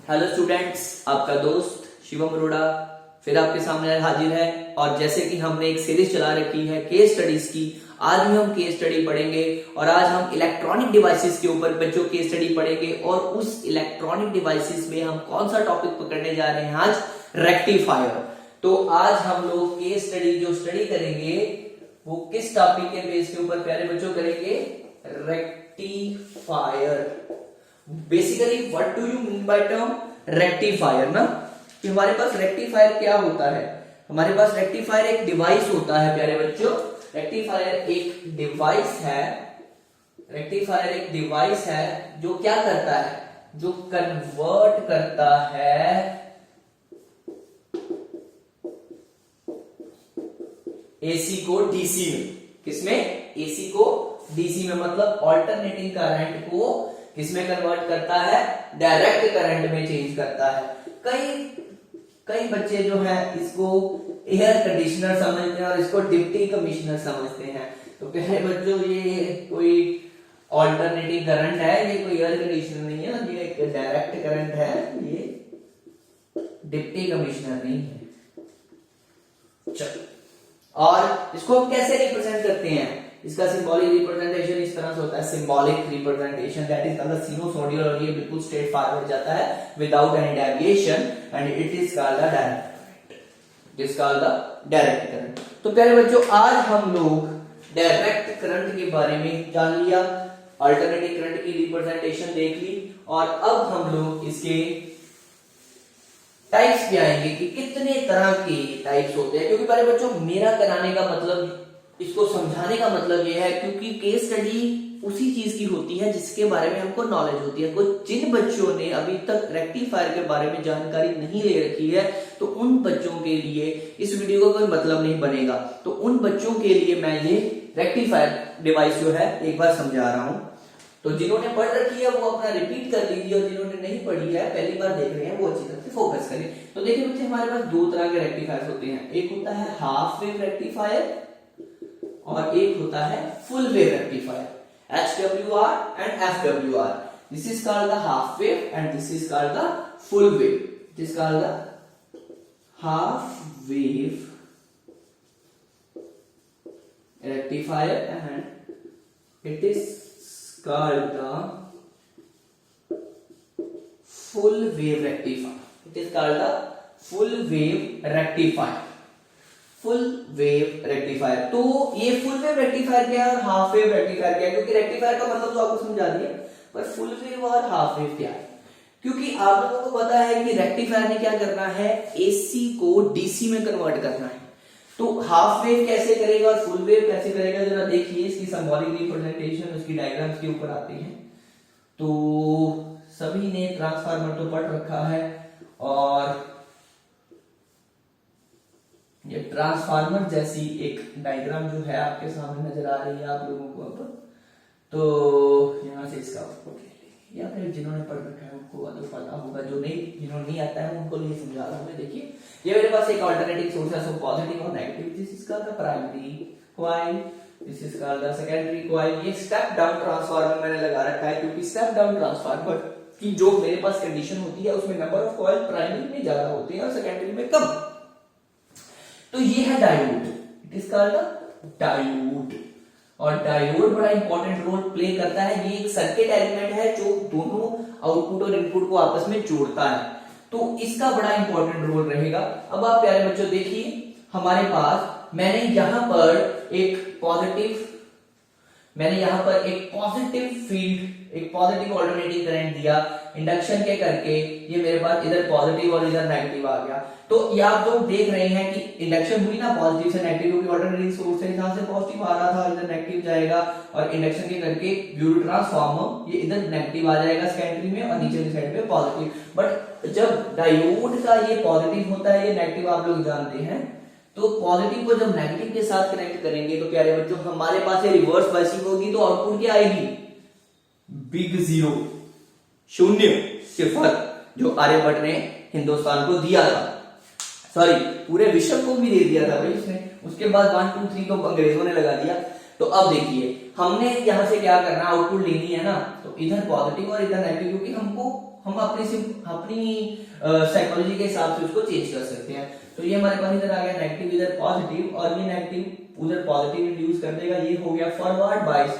Hello students, आपका दोस्त शिवम अरोड़ा फिर आपके सामने हाजिर है। और जैसे कि हमने एक सीरीज चला रखी है केस स्टडीज की, आज भी हम केस स्टडी पढ़ेंगे। और आज हम इलेक्ट्रॉनिक डिवाइसेस के ऊपर बच्चों केस स्टडी पढ़ेंगे। और उस इलेक्ट्रॉनिक डिवाइसेस में हम कौन सा टॉपिक पकड़ने जा रहे हैं आज? रेक्टिफायर। तो आज हम लोग केस स्टडी जो स्टडी करेंगे वो किस टॉपिक के बेस के ऊपर प्यारे बच्चों करेंगे? Rectifier. Basically what do you mean by term rectifier ना, कि हमारे पास रेक्टिफायर क्या होता है? हमारे पास रेक्टिफायर एक डिवाइस होता है प्यारे बच्चों। रेक्टिफायर एक डिवाइस है, रेक्टिफायर एक डिवाइस है जो क्या करता है? जो कन्वर्ट करता है एसी को डीसी में। किसमें? एसी को डीसी में, मतलब ऑल्टरनेटिंग करंट को किसमें कन्वर्ट करता है? डायरेक्ट करंट में चेंज करता है। कई बच्चे जो है इसको एयर कंडीशनर समझते हैं और इसको डिप्टी कमिश्नर समझते हैं। तो प्यारे बच्चों, ये कोई ऑल्टरनेटिंग करंट है, ये कोई एयर कंडीशनर नहीं है, ये एक डायरेक्ट करंट है, ये डिप्टी कमिश्नर नहीं है। चलो, और इसको हम कैसे रिप्रेजेंट करते हैं? इसका सिंबॉलिक रिप्रेजेंटेशन इस तरह से होता है, symbolic representation that is called the sinusoidal, और ये बिल्कुल स्ट्रेट फॉरवर्ड जाता है without any deviation, and it is called the direct current. It is called the direct current. तो प्यारे बच्चों, आज हम लोग डायरेक्ट करंट के बारे में जान लिया, अल्टरनेटिंग करंट की रिप्रेजेंटेशन देख ली, और अब हम लोग इसके टाइप्स भी आएंगे कि कितने तरह के टाइप्स होते हैं। क्योंकि प्यारे बच्चों, मेरा कराने का मतलब, इसको समझाने का मतलब यह है क्योंकि केस स्टडी उसी चीज की होती है जिसके बारे में हमको नॉलेज होती है। कुछ जिन बच्चों ने अभी तक रेक्टिफायर के बारे में जानकारी नहीं ले रखी है, तो उन बच्चों के लिए इस वीडियो का कोई मतलब नहीं बनेगा। तो उन बच्चों के लिए मैं ये रेक्टिफायर डिवाइस जो है एक बार समझा रहा हूं। तो जिन्होंने पढ़ रखी है वो अपना रिपीट कर लीजिए, और जिन्होंने नहीं पढ़ी है, पहली बार देख रहे हैं, वो अच्छी तरह से फोकस करें। तो देखिए बच्चे, हमारे पास दो तरह के रेक्टिफायर होते हैं। एक होता है हाफ वेव रेक्टिफायर और एक होता है full wave rectifier, HWR and FWR. This is called the half wave and this is called the full wave. It is called the half wave rectifier and it is called the full wave rectifier. It is called the full wave rectifier. Full wave rectifier. तो ये full wave rectifier क्या है और half wave rectifier क्या है? क्योंकि rectifier का मतलब तो आपको समझा दिया, पर फुल वेव और हाफ वेव क्या है? क्योंकि आप लोगों को पता है कि रेक्टिफायर ने क्या करना है? एसी को डीसी में कन्वर्ट करना है। तो हाफ वेव कैसे करेगा और फुल वेव कैसे करेगा, जरा देखिए। इसकी सिंबॉलिक रिप्रेजेंटेशन उसकी डायग्राम्स के ऊपर आती है। तो सभी ने ट्रांसफार्मर तो पढ़ रखा है, और ये ट्रांसफार्मर जैसी एक डायग्राम जो है आपके सामने नजर आ रही है आप लोगों को अब। तो यहां से इसका आउटपुट ले लेंगे, या फिर जिन्होंने पढ़ रखा है उनको तो पता होगा, जो नहीं, जिन्होंने नहीं आता है उनको नहीं समझा रहा हूं मैं। देखिए, ये मेरे पास एक अल्टरनेटिंग सोर्स है, सो पॉजिटिव और negative. This is called the primary coil, this is called the secondary coil. ये स्टेप डाउन ट्रांसफार्मर मैंने लगा रखा है, क्योंकि स्टेप डाउन ट्रांसफार्मर की जो मेरे पास कंडीशन होती है उसमें नंबर ऑफ कॉइल प्राइमरी में ज्यादा होते हैं और सेकेंडरी में कम। तो ये है diode, it is called the diode. और डायोड बड़ा इंपॉर्टेंट रोल प्ले करता है। ये एक सर्किट एलिमेंट है जो दोनों आउटपुट और इनपुट को आपस में जोड़ता है, तो इसका बड़ा इंपॉर्टेंट रोल रहेगा। अब आप प्यारे बच्चों देखिए, हमारे पास मैंने यहां पर एक पॉजिटिव फील्ड, एक पॉजिटिव ऑल्टरनेटिंग करंट दिया इंडक्शन के करके। ये मेरे पास इधर पॉजिटिव और इधर नेगेटिव आ गया। तो ये आप जो देख रहे हैं कि इंडक्शन हुई ना पॉजिटिव से नेगेटिव, क्योंकि ऑल्टरनेटिंग सोर्स से यहां से पॉजिटिव आ रहा था, इधर नेगेटिव जाएगा, और इंडक्शन के करके ड्यू टू ट्रांसफार्मर ये इधर नेगेटिव आ जाएगा सेकेंडरी में, और नीचे की साइड पे पॉजिटिव। बट जब डायोड का ये पॉजिटिव होता है, ये नेगेटिव आप लोग जानते हैं, तो पॉजिटिव को जब नेगेटिव के साथ कनेक्ट करेंगे तो प्यारे बच्चों हमारे पास ये रिवर्स बाइसिंग होगी, तो आउटपुट क्या आएगी? बिग जीरो, शून्य, सिफर, जो आर्यभट्ट ने हिंदुस्तान को दिया था, सॉरी पूरे विश्व को भी दे दिया था भाई उसने। उसके बाद 1 2 3 तो अंग्रेजों ने लगा दिया। तो अब देखिए, हमने यहां से क्या करना, आउटपुट लेनी है ना, तो इधर पॉजिटिव और इधर नेगेटिव, क्योंकि हमको हम अपनी साइकोलॉजी के हिसाब से उसको चेंज कर सकते हैं। तो ये हमारे पास इधर आ गया नेगेटिव इधर पॉजिटिव, और ये नेगेटिव उधर पॉजिटिव इंड्यूस कर देगा, ये हो गया फॉरवर्ड बाइस।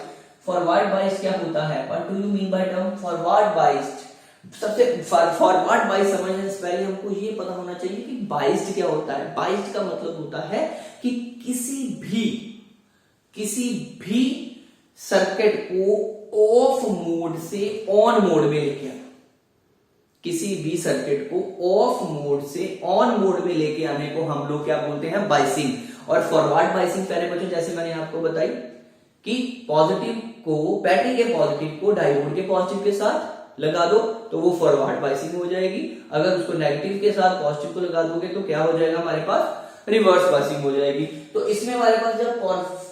फॉरवर्ड बाइस क्या होता है, what do you mean by term forward biased? सबसे फॉरवर्ड बाइस समझने से पहले हमको ये पता होना चाहिए कि बाइस्ड क्या होता है। बाइस्ड का मतलब होता है कि किसी भी सर्किट को ऑफ मोड से ऑन मोड में लेके आना, किसी भी सर्किट को ऑफ मोड से ऑन मोड में लेके आने को हम लोग क्या बोलते हैं, बाइसिंग। और फॉरवर्ड बाइसिंग पहले बच्चों जैसे मैंने आपको बताई कि पॉजिटिव को, बैटरी के पॉजिटिव को डायोड के पॉजिटिव के साथ लगा दो तो वो फॉरवर्ड बाइसिंग हो जाएगी। अगर उसको नेगेटिव के साथ पॉजिटिव को लगा दोगे तो क्या हो जाएगा हमारे पास, रिवर्स बाइसिंग हो जाएगी। तो इसमें हमारे पास जब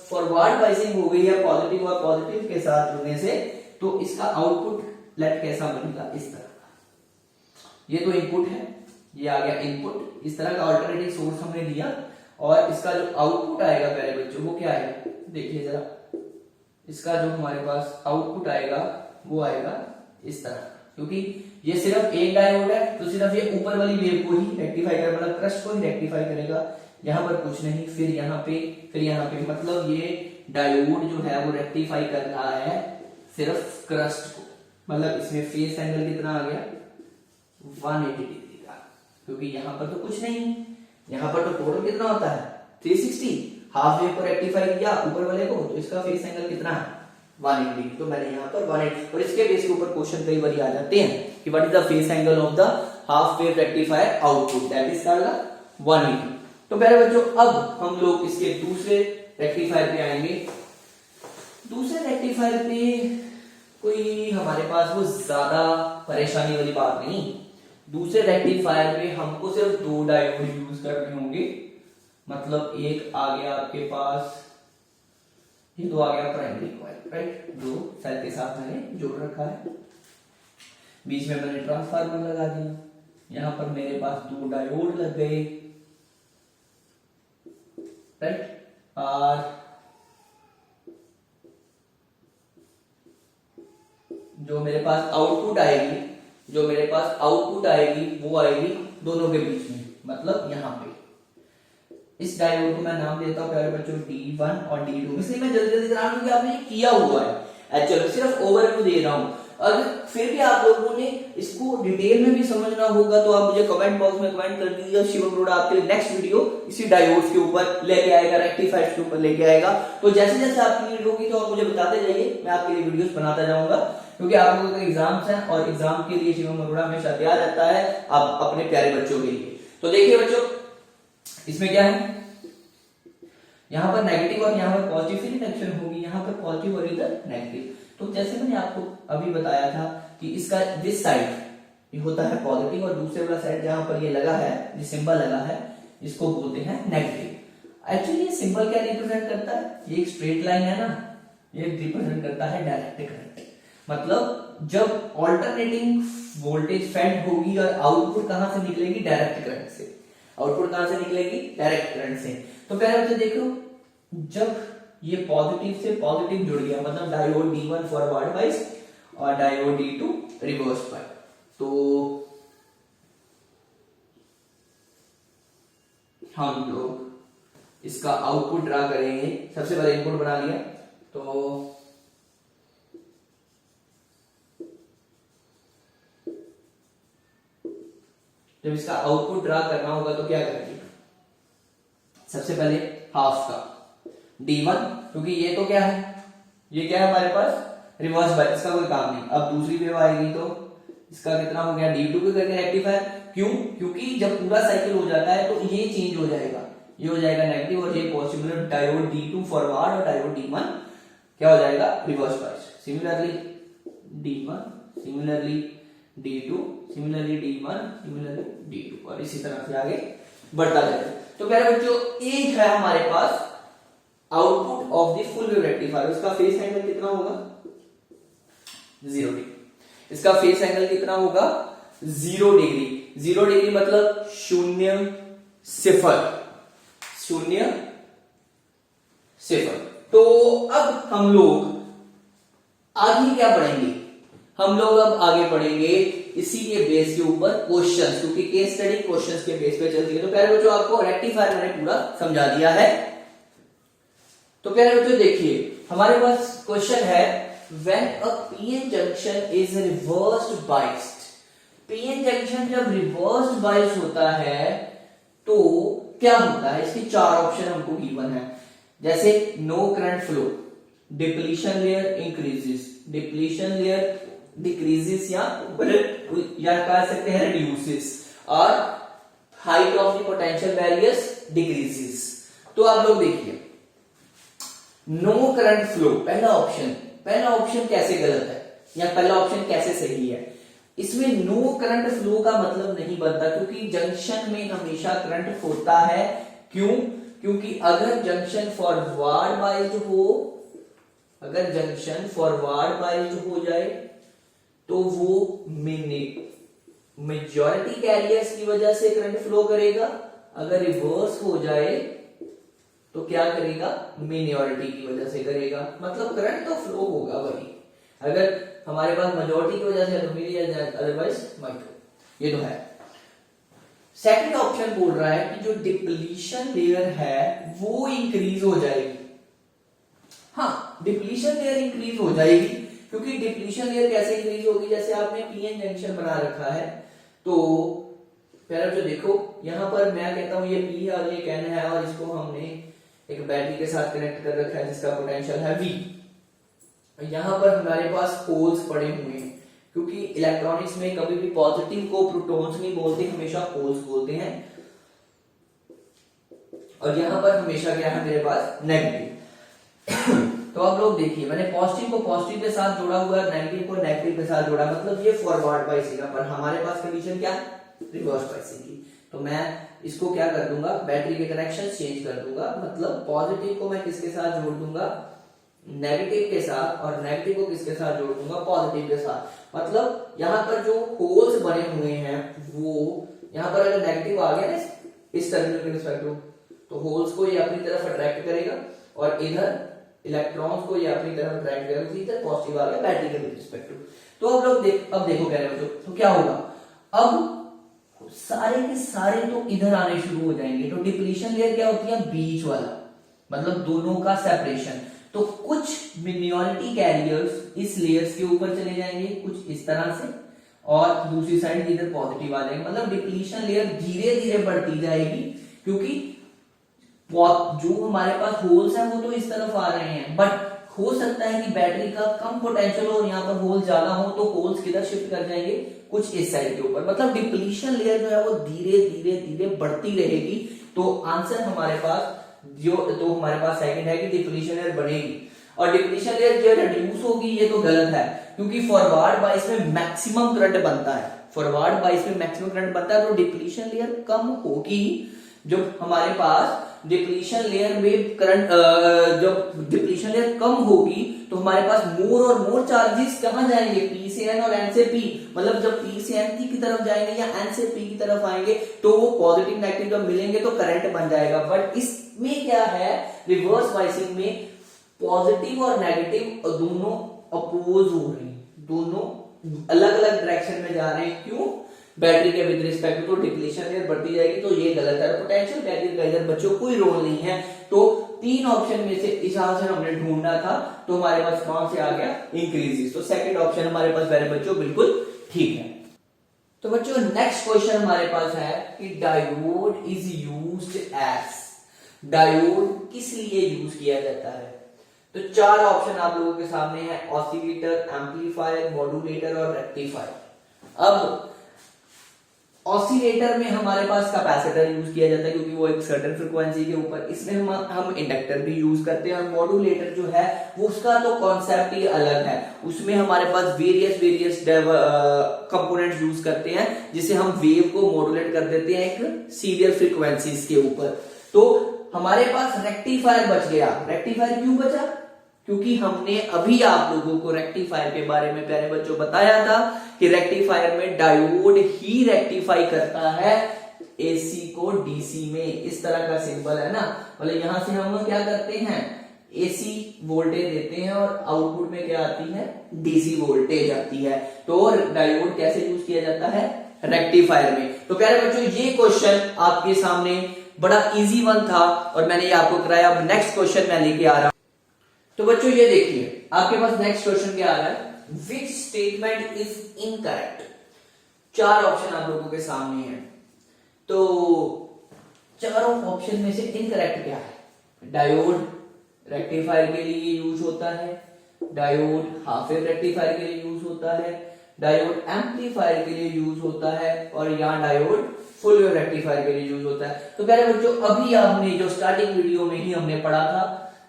फॉरवर्ड बाइसिंग हो गई है पॉजिटिव और पॉजिटिव के साथ जुड़ने से, तो इसका आउटपुट लेट कैसा बनेगा, इस तरह का। ये तो इनपुट है, ये आ गया इनपुट, इस तरह का अल्टरनेटिव सोर्स हमने दिया, और इसका जो आउटपुट आएगा पहले बच्चों वो क्या है, देखिए जरा, इसका जो हमारे पास आउटपुट आएगा वो आएगा इस तरह। क्योंकि ये सिर्फ एक डायोड है तो सिर्फ ये ऊपर वाली वेव को ही रेक्टिफाई करेगा, मतलब क्रस्ट को ही रेक्टिफाई करेगा, यहाँ पर कुछ नहीं, फिर यहाँ पे, मतलब ये डायोड जो है वो रेक्टिफाई कर रहा है सिर्फ क्रस्ट को। मतलब इसमें फेस एंगल कितना आ गया, 180 डिग्री का, क्योंकि यहाँ पर तो कुछ नहीं, यहाँ पर तो टोटल कितना होता है 360, हाफ वेव को रेक्टिफाई किया ऊपर वाले को, तो इसका फेस एंगल कितना है 180 डिग्री। तो मैंने यहाँ पर 180, और इसके बेस के ऊपर क्वेश्चन कई बार आ जाते हैं कि what is the face angle of the half wave rectifier output, that is 180। तो पहले बच्चों अब हम लोग इसके दूसरे रेक्टिफायर पे आएंगे। दूसरे रेक्टिफायर पे कोई हमारे पास वो ज्यादा परेशानी वाली बात नहीं। दूसरे रेक्टिफायर पे हमको सिर्फ 2 डायोड यूज करने होंगे, मतलब एक आ गया आपके पास, ये 2 आ गया प्राइमरी कॉइल, राइट, 2 सेल के साथ मैंने जोड़ रखा है, बीच में मैंने ट्रांसफार्मर लगा दिया, यहां पर मेरे पास 2 डायोड लग गए, राइट, और जो मेरे पास आउटपुट आएगी वो आएगी दोनों के बीच में, मतलब यहां पे। इस डायोड को मैं नाम देता हूं प्यारे बच्चों D1 और D2, इसलिए मैं जल्दी जल्दी करा दूं कि आपने किया हुआ है, एक्चुअली सिर्फ ओवरव्यू दे रहा हूं। अगर फिर भी आप लोगों ने इसको डिटेल में भी समझना होगा तो आप मुझे कमेंट बॉक्स में कमेंट कर दीजिए, शिवम अरोड़ा आपके लिए नेक्स्ट वीडियो इसी डायोड्स के ऊपर लेके आएगा, रेक्टिफायर्स के ऊपर लेके आएगा। तो जैसे जैसे आपकी नीड होगी तो आप मुझे बताते जाइए, मैं आपके लिए वीडियोस बनाता जाऊंगा, क्योंकि आप लोगों के एग्जाम्स हैं और एग्जाम के लिए शिवम अरोड़ा हमेशा तैयार रहता है आप अपने प्यारे बच्चों के लिए। तो देखिए बच्चों, इसमें क्या है, यहाँ पर नेगेटिव और यहाँ पर पॉजिटिव फ्री कनेक्शन होगी, यहाँ पर पॉजिटिव और इधर नेगेटिव। तो जैसे मैंने आपको अभी बताया था कि इसका दिस साइड ये होता है पॉजिटिव, और दूसरे वाला साइड जहां पर ये लगा है, ये सिंबल लगा है, इसको बोलते हैं नेगेटिव। एक्चुअली ये सिंबल क्या रिप्रेजेंट करता है, ये एक स्ट्रेट लाइन है ना, ये रिप्रेजेंट करता है डायरेक्ट करंट। मतलब जब ऑल्टरनेटिंग वोल्टेज फेड होगी और आउटपुट कहां से निकलेगी, डायरेक्ट करंट से। आउटपुट कहां से निकलेगी, डायरेक्ट करंट से। तो पहले तो देखो, जब ये पॉजिटिव से पॉजिटिव जुड़ गया, मतलब डायोड D1 फॉरवर्ड बाइस और डायोड D2 रिवर्स बाइस, तो हम लोग इसका आउटपुट ड्रा करेंगे। सबसे पहले इनपुट बना लिया, तो जब इसका आउटपुट ड्रा करना होगा तो क्या करेंगे, सबसे पहले हाफ का D1, क्योंकि ये तो क्या है, ये क्या है हमारे पास रिवर्स बाइस, इसका कोई काम नहीं। अब दूसरी वेव आएगी तो इसका कितना हो गया D2 के करके रेक्टिफायर, क्यों, क्योंकि जब पूरा साइकिल हो जाता है तो ये चेंज हो जाएगा, ये हो जाएगा नेगेटिव और ये पॉजिटिव, डायोड D2 फॉरवर्ड और डायोड D1 क्या हो जाएगा, reverse bias. Similarly D1, similarly D2, similarly D1, similarly D2, और इसी तरह से आगे बढ़ता जाएगा। तो प्यारे बच्चों, एक है हमारे पास output of the full wave rectifier, उसका फेस एंगल कितना होगा 0 डिग्री। इसका फेस एंगल कितना होगा 0 डिग्री। 0 डिग्री मतलब 0 0 तो अब हम लोग आगे क्या पढ़ेंगे, हम लोग अब आगे पढ़ेंगे इसी के बेस के ऊपर क्वेश्चंस, क्योंकि केस स्टडी क्वेश्चंस के बेस पे चलती है। तो प्यारे बच्चों आपको रेक्टिफायर मैंने पूरा समझा दिया है। तो प्यारे बच्चों देखिए हमारे पास क्वेश्चन है when a PN junction is reversed biased. PN junction जब रिवर्स्ड बाइस्ड होता है तो क्या होता है, इसके चार ऑप्शन हमको गिवन है। जैसे no current flow, depletion layer increases, depletion layer decreases या कह सकते हैं रिड्यूसेस, और height of the potential barriers decreases. तो आप लोग देखिए नो करंट फ्लो पहला ऑप्शन कैसे गलत है या पहला ऑप्शन कैसे सही है। इसमें नो करंट फ्लो का मतलब नहीं बनता, क्योंकि जंक्शन में हमेशा करंट होता है। क्यों? क्योंकि अगर जंक्शन फॉरवर्ड बाइज्ड हो जाए तो वो मेजॉरिटी कैरियर्स की वजह से करंट फ्लो करेगा, अगर रिवर्स हो जाए तो क्या करेगा, मिनॉरिटी की वजह से करेगा। मतलब करंट तो फ्लो होगा भाई, अगर हमारे पास मेजॉरिटी की वजह से तो मिल जाए, अदरवाइज माइक्रो। ये तो है। सेकंड ऑप्शन बोल रहा है कि जो डिप्लीशन लेयर है वो इंक्रीज हो जाएगी। हाँ, डिप्लीशन लेयर इंक्रीज हो जाएगी, क्योंकि डिप्लीशन लेयर कैसे इंक्रीज होगी, जैसे आपने पीएन जंक्शन बना रखा है तो पहले जो देखो यहां पर मैं कहता हूं ये पी है और ये एन है, और इसको हमने एक बैटरी के साथ कनेक्ट कर रखा है जिसका पोटेंशियल है V। यहां पर हमारे पास होल्स पड़े हुए हैं, क्योंकि इलेक्ट्रॉनिक्स में कभी भी पॉजिटिव को प्रोटॉन्स नहीं बोलते, हमेशा होल्स बोलते हैं। और यहां पर हमेशा क्या है मेरे पास, नेगेटिव। तो आप लोग देखिए मैंने पॉजिटिव को पॉजिटिव के साथ जोड़ा हुआ है, नेगेटिव को नेगेटिव के साथ जोड़ा, मतलब ये फॉरवर्ड बाइसिंग है। पर हमारे पास कंडीशन क्या, रिवर्स बाइसिंग की। तो मैं इसको क्या कर दूंगा, बैटरी के कनेक्शन चेंज कर दूंगा, मतलब पॉजिटिव को मैं किसके साथ जोड़ दूंगा, नेगेटिव के साथ, और नेगेटिव को किसके साथ जोड़ दूंगा, पॉजिटिव के साथ। मतलब यहाँ पर जो होल्स बने हुए हैं वो यहाँ पर अगर नेगेटिव आ गया ना इस टर्मिनल के रिस्पेक्टिव, तो होल्स को ये अपनी तरफ अट्रैक्ट करेगा, और इधर इलेक्ट्रॉन्स को ये अपनी तरफ अट्रैक्ट करेगा, इधर पॉजिटिव आ गया बैटरी के रिस्पेक्टिव। तो अब लोग अब देखो कह रहे हो तो क्या होगा, अब सारे के सारे तो इधर आने शुरू हो जाएंगे। तो डिप्लीशन लेयर क्या होती है, बीच वाला, मतलब दोनों का सेपरेशन। तो कुछ मिनॉरिटी कैरियर्स इस लेयर्स के ऊपर चले जाएंगे, कुछ इस तरह से, और दूसरी साइड इधर पॉजिटिव आ जाएंगे। मतलब डिप्लीशन लेयर धीरे धीरे बढ़ती जाएगी, क्योंकि जो हमारे पास होल्स हैं वो तो इस तरफ आ रहे हैं, बट हो सकता है कि बैटरी का कम पोटेंशियल हो और यहाँ पर होल ज्यादा हो, तो होल्स किधर शिफ्ट कर जाएंगे, कुछ इस साइड के ऊपर। मतलब डिप्लीशन लेयर जो है वो धीरे धीरे धीरे बढ़ती रहेगी। तो आंसर हमारे पास हमारे पास सेकंड है कि डिप्लीशन लेयर बढ़ेगी, और डिप्लीशन लेयर जो रिड्यूस होगी ये तो गलत है, क्योंकि फॉरवर्ड बाइस में मैक्सिमम करंट बनता है, फॉरवर्ड बाइस में मैक्सिमम करंट बनता है। तो डिप्लीशन लेयर कम होगी, जब हमारे पास डिप्लीशन लेयर में करंट जब डिप्लीशन लेयर कम होगी तो हमारे पास मोर और मोर चार्जेस कहां जाएंगे, पी से एन और एन से पी। मतलब जब पी से एन की तरफ जाएंगे या एन से पी की तरफ आएंगे तो वो पॉजिटिव नेगेटिव जब मिलेंगे तो करंट बन जाएगा। बट इसमें क्या है, रिवर्स बाइसिंग में पॉजिटिव और नेगेटिव दोनों अपोज हो रहे हैं, दोनों अलग अलग डायरेक्शन में जा रहे हैं। क्यों, बैटरी के with respect to depletion layer बढ़ती जाएगी, तो ये गलत है। पोटेंशियल बैरियर का इधर बच्चों कोई रोल नहीं है। तो तीन ऑप्शन में से इस आंसर हमने ढूंढना था, तो हमारे पास कौन से आ गया, इंक्रीजेस। तो सेकंड ऑप्शन हमारे पास मेरे बच्चों बिल्कुल ठीक है। तो बच्चों नेक्स्ट क्वेश्चन हमारे पास है कि diode is used as, diode किस लिए यूज किया जाता है। तो चार ऑप्शन आप लोगों के सामने है, ऑसिलेटर, एम्पलीफायर, मॉड्यूलेटर और रेक्टिफायर। अब ऑसिलेटर में हमारे पास कैपेसिटर यूज किया जाता है, क्योंकि वो एक सर्टेन फ्रीक्वेंसी के ऊपर, इसमें हम इंडक्टर भी यूज करते हैं। और मॉड्यूलेटर जो है वो उसका तो कॉन्सेप्ट ही अलग है, उसमें हमारे पास वेरियस कंपोनेंट्स यूज करते हैं, जिसे हम वेव को मॉड्यूलेट कर देते हैं एक सीरियल फ्रीक्वेंसीज के ऊपर। तो हमारे पास रेक्टिफायर बच गया। रेक्टिफायर क्यों बचा, क्योंकि हमने अभी आप लोगों को रेक्टिफायर के बारे में प्यारे बच्चों बताया था कि रेक्टिफायर में डायोड ही रेक्टिफाई करता है एसी को डीसी में। इस तरह का सिंबल है ना, मतलब यहां से हम क्या करते हैं, एसी वोल्टेज देते हैं और आउटपुट में क्या आती है, डीसी वोल्टेज आती है। तो डायोड कैसे यूज किया जाता है, रेक्टिफायर में। तो प्यारे बच्चों ये क्वेश्चन आपके सामने बड़ा इजी वन था और मैंने ये आपको कराया। अब नेक्स्ट क्वेश्चन मैं लेके आ रहा हूं। तो बच्चों ये देखिए आपके पास नेक्स्ट क्वेश्चन क्या आ रहा है, which statement is incorrect. 4 option आप लोगों के सामने है, तो चारों ऑप्शन में से इनकरेक्ट क्या है। डायोड रेक्टिफायर के लिए यूज होता है, डायोड हाफ वेव रेक्टिफायर के लिए यूज होता है, डायोड एम्पलीफायर के लिए यूज होता है और यहाँ डायोड फुल वेव रेक्टिफायर के लिए यूज होता है। तो प्यारे बच्चों अभी आपने जो स्टार्टिंग वीडियो में ही हमने पढ़ा था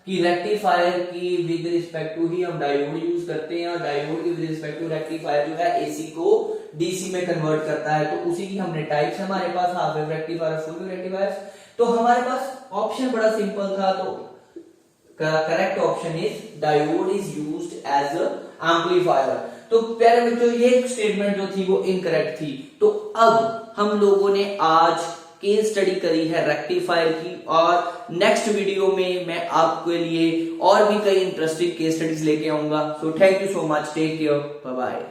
कि रेक्टिफायर की विद रिस्पेक्ट टू ही हम डायोड यूज करते हैं और डायोड की विद रिस्पेक्ट टू रेक्टिफायर जो है एसी को डीसी में कन्वर्ट करता है। तो उसी की हमने टाइप्स हमारे पास half wave rectifier, full wave rectifier. तो हमारे पास ऑप्शन बड़ा सिंपल था, तो correct option is diode is used as a amplifier. तो प्यारे बच्चों ये स्टेटमेंट जो थी वो इनकरेक्ट थी। तो अब हम लोगों ने आज केस स्टडी करी है रेक्टिफायर की और नेक्स्ट वीडियो में मैं आपके लिए और भी कई इंटरेस्टिंग केस स्टडीज लेके आऊंगा। So thank you so much, take care, bye bye.